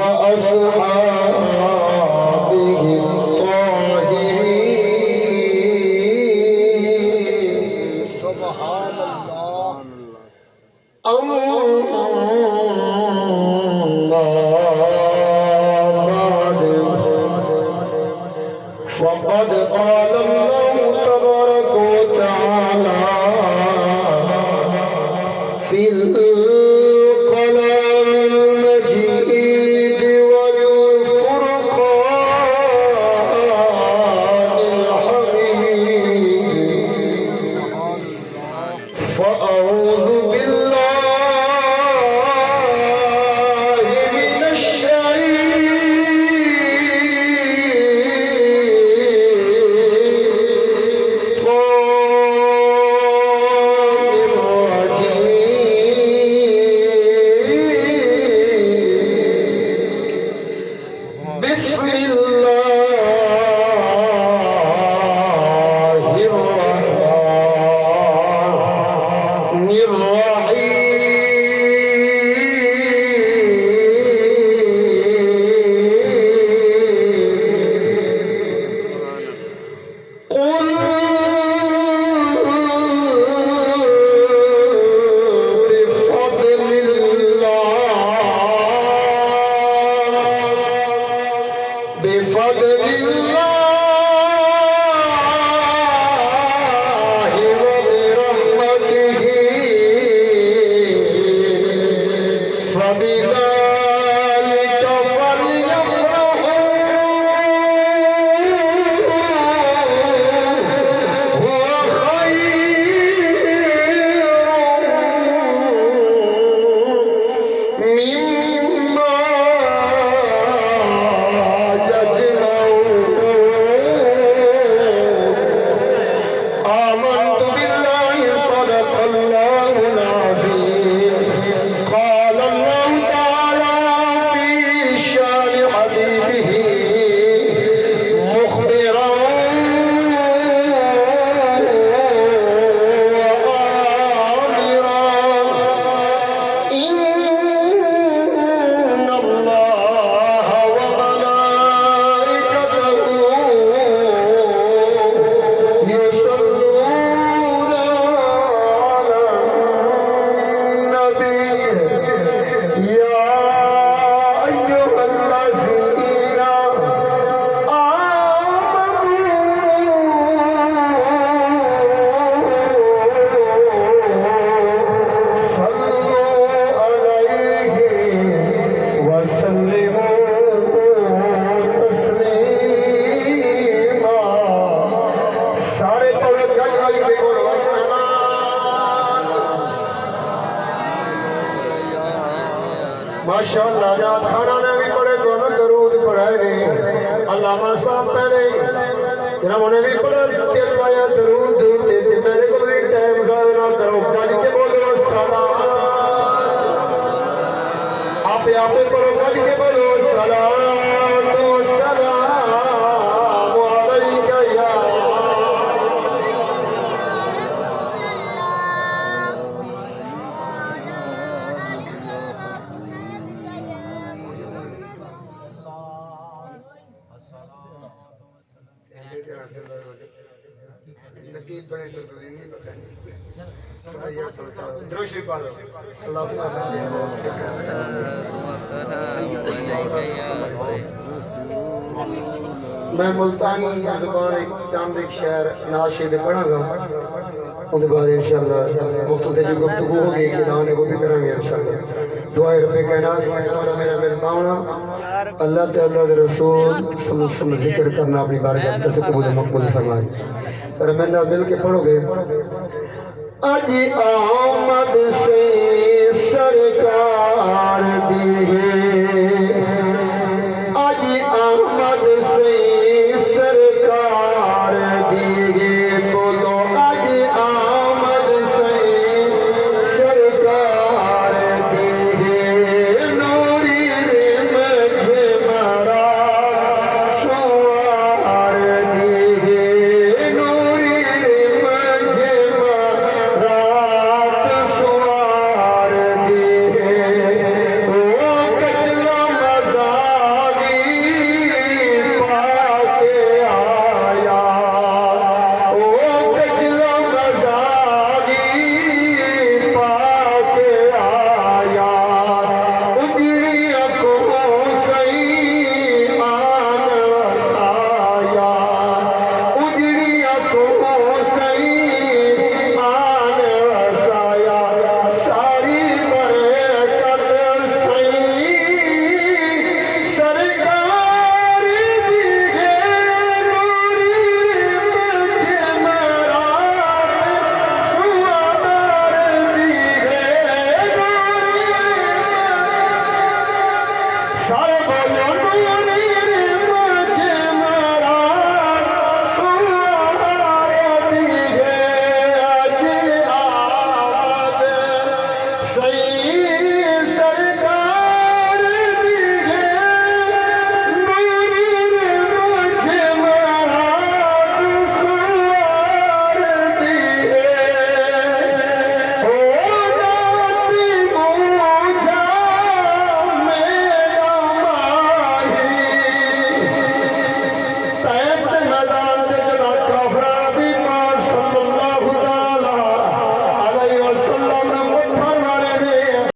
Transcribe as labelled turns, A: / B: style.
A: وأصحابه الطاهرين
B: سبحان الله.
A: أما بعد فقد قال الله تبارك وتعالى في الكلام المجيد والفرقان الحميد فأعوذ بالله من الشيطان الرجيم بسم الله الرحمن الرحيم قل بفضل الله وبرحمته فبذلك فليفرحوا هو خير مما آمنت بالله صدق الله العظيم قال الله تعالى في شان حبيبه مخبرا وآمرا إن الله وملائكته يصلون على النبي يا أيها الذين آمنوا صلوا عليه وسلموا تسليما सारे पवित्र गंगा जी के बोलो माशाअल्लाह रात खाना ने भी पढ़े दोनों दरूद पढ़ाए ने अल्लामा साहब पहले जिन्होंने भी पढ़ा दिल आया दरूद देते मेरे को भी टाइम साहब ना करो गाली के बोलो सलाम आप पढ़ो गाली के बोलो सलाम सलाम अलैका या द्रोशी पालो अल्लाह मैं मुल्तानी जुबान एक चांद एक शहर नाशिद पढ़ागा उसके बाद इंशाअल्लाह मुख्तलिफ जो गुफ्तगू होगी किताबें वो भी करेंगे इंशाअल्लाह दुआए रब्बे कायनात और मेरा मेहमान अल्लाह ताला के रसूल सल्लल्लाहु अलैहि वसल्लम जिक्र करना अपनी बारगाह में से कबूल मकबूल फरमाए और मैं ना मिल के पढ़ोगे आज आमद से सरकार दी है आज आमद से सरकार दी है बोलो आज आमद से सरकार दी है नूरी रे मुझे मरा सवार दी है नूरी रे मुझे मरा सवार दी है ओ कचला আর বলো নূরে